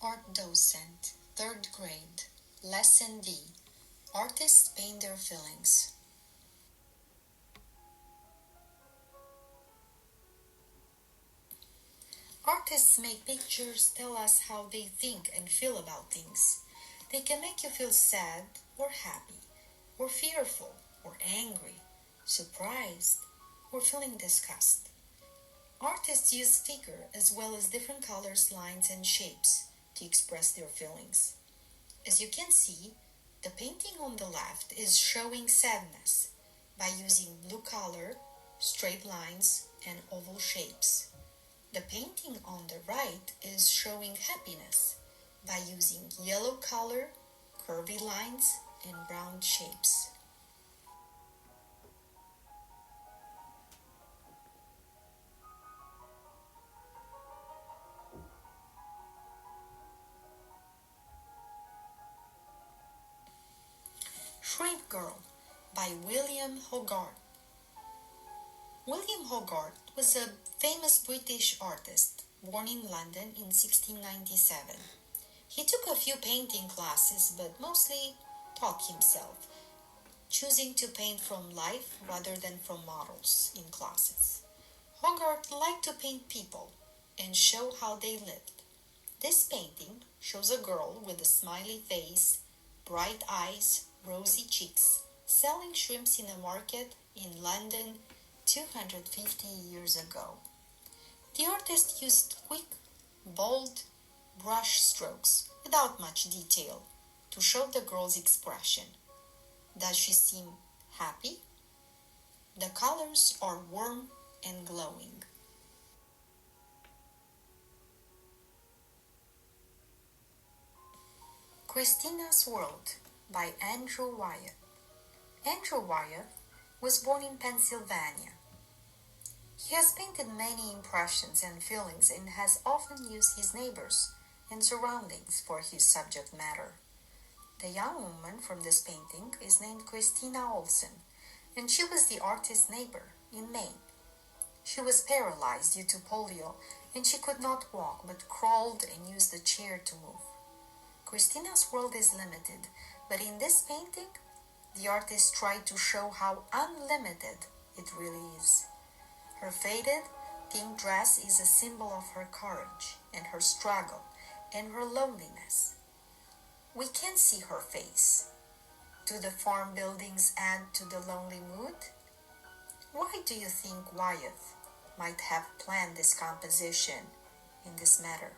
Art Docent, 3rd grade, Lesson D. Artists paint their feelings. Artists make pictures tell us how they think and feel about things. They can make you feel sad or happy, or fearful or angry, surprised, or feeling disgust. Artists use figure as well as different colors, lines, and shapes to express their feelings. As you can see, the painting on the left is showing sadness by using blue color, straight lines, and oval shapes. The painting on the right is showing happiness by using yellow color, curvy lines, and round shapes. Shrimp Girl by William Hogarth. William Hogarth was a famous British artist born in London in 1697. He took a few painting classes but mostly taught himself, choosing to paint from life rather than from models in classes. Hogarth liked to paint people and show how they lived. This painting shows a girl with a smiley face, bright eyes, rosy cheeks, selling shrimps in a market in London 250 years ago. The artist used quick, bold brush strokes without much detail to show the girl's expression. Does she seem happy? The colors are warm and glowing. Christina's World by Andrew Wyeth. Andrew Wyeth was born in Pennsylvania. He has painted many impressions and feelings and has often used his neighbors and surroundings for his subject matter. The young woman from this painting is named Christina Olsen, and she was the artist's neighbor in Maine. She was paralyzed due to polio, and she could not walk but crawled and used a chair to move. Christina's world is limited, but in this painting, the artist tried to show how unlimited it really is. Her faded, pink dress is a symbol of her courage and her struggle and her loneliness. We can see her face. Do the farm buildings add to the lonely mood? Why do you think Wyeth might have planned this composition in this manner?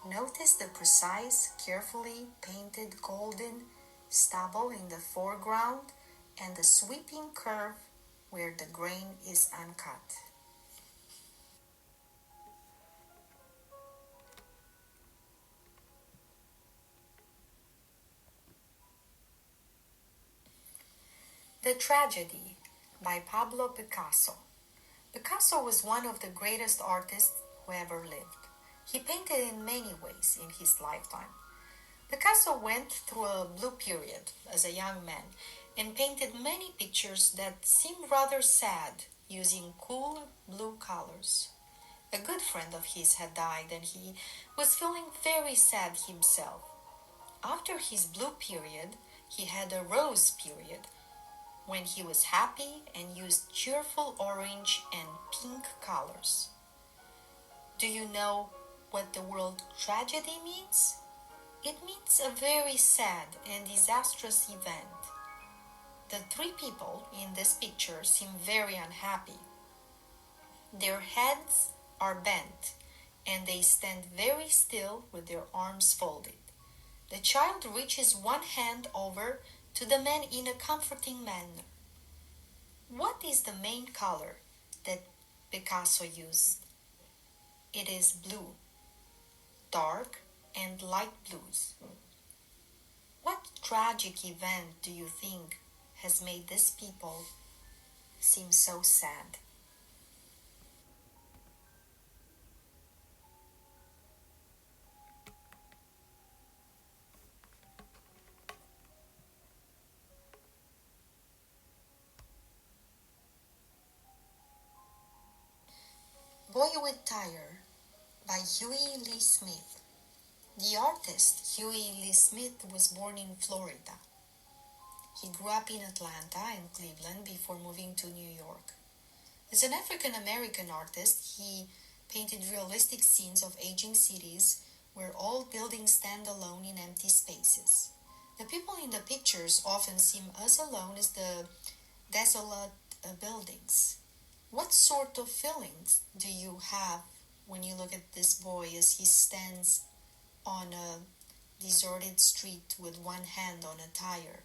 Notice the precise, carefully painted golden stubble in the foreground and the sweeping curve where the grain is uncut. The Tragedy by Pablo Picasso. Picasso was one of the greatest artists who ever lived. He painted in many ways in his lifetime. Picasso went through a blue period as a young man and painted many pictures that seemed rather sad using cool blue colors. A good friend of his had died and he was feeling very sad himself. After his blue period, he had a rose period when he was happy and used cheerful orange and pink colors. Do you know what the word tragedy means? It means a very sad and disastrous event. The three people in this picture seem very unhappy. Their heads are bent and they stand very still with their arms folded. The child reaches one hand over to the man in a comforting manner. What is the main color that Picasso used? It is blue, dark and light blues. What tragic event do you think has made these people seem so sad? Boy with Tire by Huey Lee Smith. The artist Huey Lee Smith was born in Florida. He grew up in Atlanta and Cleveland before moving to New York. As an African-American artist, he painted realistic scenes of aging cities where all buildings stand alone in empty spaces. The people in the pictures often seem as alone as the desolate buildings. What sort of feelings do you have when you look at this boy as he stands on a deserted street with one hand on a tire?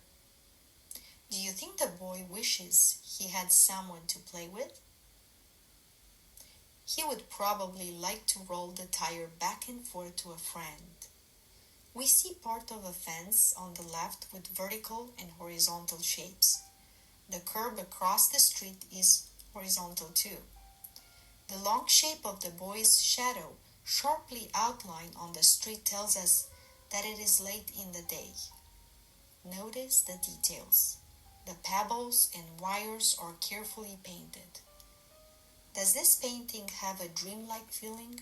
Do you think the boy wishes he had someone to play with? He would probably like to roll the tire back and forth to a friend. We see part of a fence on the left with vertical and horizontal shapes. The curb across the street is horizontal too. The long shape of the boy's shadow, sharply outlined on the street, tells us that it is late in the day. Notice the details. The pebbles and wires are carefully painted. Does this painting have a dreamlike feeling?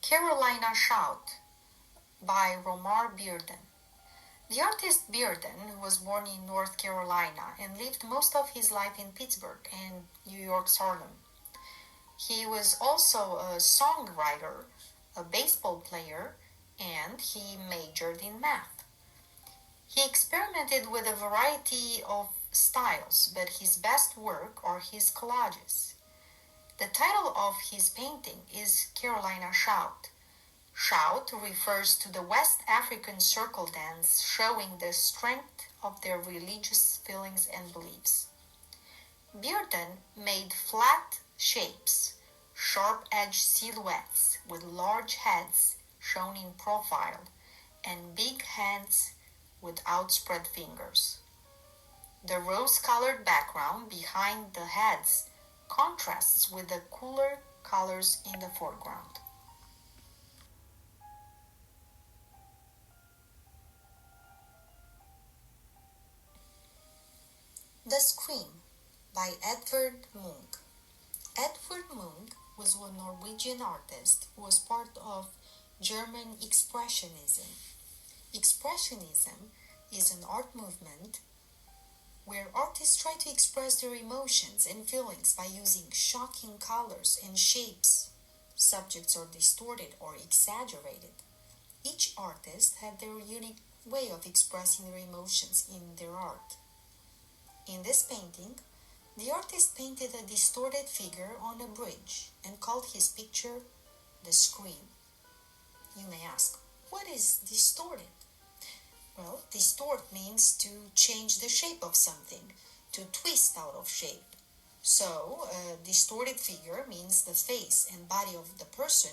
Carolina Shout by Romare Bearden. The artist Bearden, who was born in North Carolina and lived most of his life in Pittsburgh and New York's Harlem. He was also a songwriter, a baseball player, and he majored in math. He experimented with a variety of styles, but his best work are his collages. The title of his painting is Carolina Shout. Shout refers to the West African circle dance, showing the strength of their religious feelings and beliefs. Bearden made flat shapes, sharp-edged silhouettes with large heads shown in profile, and big hands with outspread fingers. The rose-colored background behind the heads contrasts with the cooler colors in the foreground. The Scream by Edvard Munch. Edvard Munch was a Norwegian artist who was part of German Expressionism. Expressionism is an art movement where artists try to express their emotions and feelings by using shocking colors and shapes. Subjects are distorted or exaggerated. Each artist had their unique way of expressing their emotions in their art. In this painting, the artist painted a distorted figure on a bridge and called his picture The Scream. You may ask, what is distorted? Well, distort means to change the shape of something, to twist out of shape. So, a distorted figure means the face and body of the person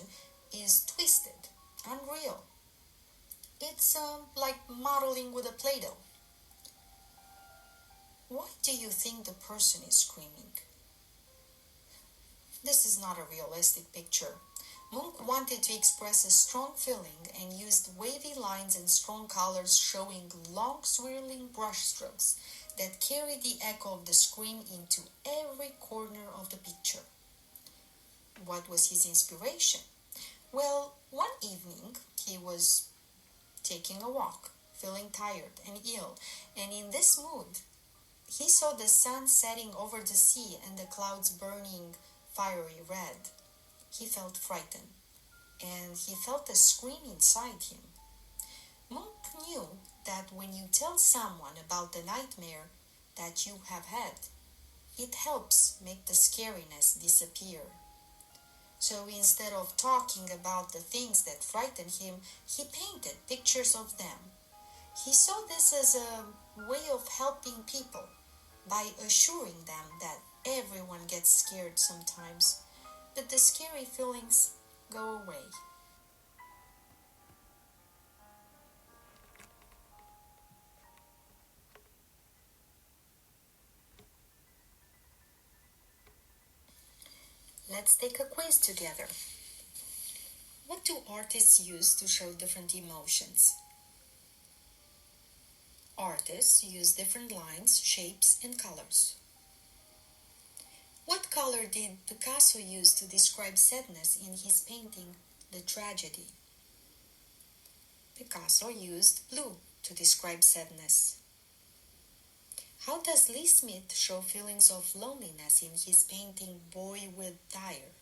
is twisted, unreal. It's like modeling with a Play-Doh. Why do you think the person is screaming? This is not a realistic picture. Munch wanted to express a strong feeling and used wavy lines and strong colors showing long swirling brushstrokes that carried the echo of the scream into every corner of the picture. What was his inspiration? Well, one evening he was taking a walk, feeling tired and ill, and in this mood, he saw the sun setting over the sea and the clouds burning fiery red. He felt frightened, and he felt a scream inside him. Munch knew that when you tell someone about the nightmare that you have had, it helps make the scariness disappear. So instead of talking about the things that frightened him, he painted pictures of them. He saw this as a way of helping people by assuring them that everyone gets scared sometimes, but the scary feelings go away. Let's take a quiz together. What do artists use to show different emotions? Artists use different lines, shapes, and colors. What color did Picasso use to describe sadness in his painting, The Tragedy? Picasso used blue to describe sadness. How does Lee Smith show feelings of loneliness in his painting, Boy with Tire?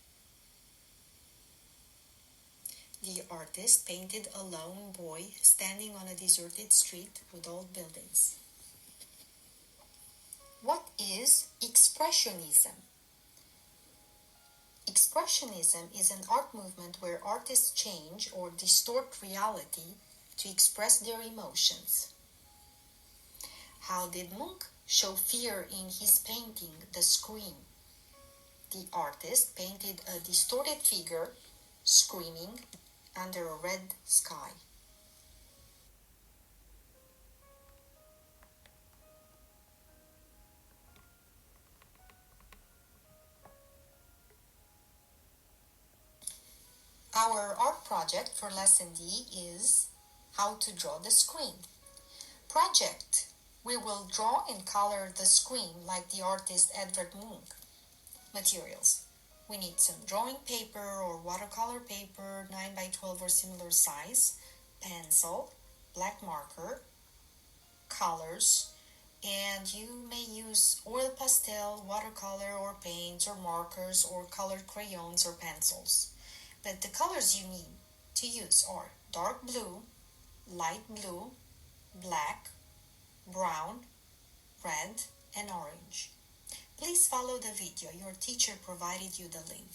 The artist painted a lone boy standing on a deserted street with old buildings. What is Expressionism? Expressionism is an art movement where artists change or distort reality to express their emotions. How did Munch show fear in his painting, The Scream? The artist painted a distorted figure screaming under a red sky. Our art project for Lesson D is how to draw the scream. Project: we will draw and color the scream like the artist Edvard Munch. Materials: we need some drawing paper or watercolor paper, 9 by 12 or similar size, pencil, black marker, colors, and you may use oil pastel, watercolor or paints or markers or colored crayons or pencils. But the colors you need to use are dark blue, light blue, black, brown, red, and orange. Please follow the video. Your teacher provided you the link.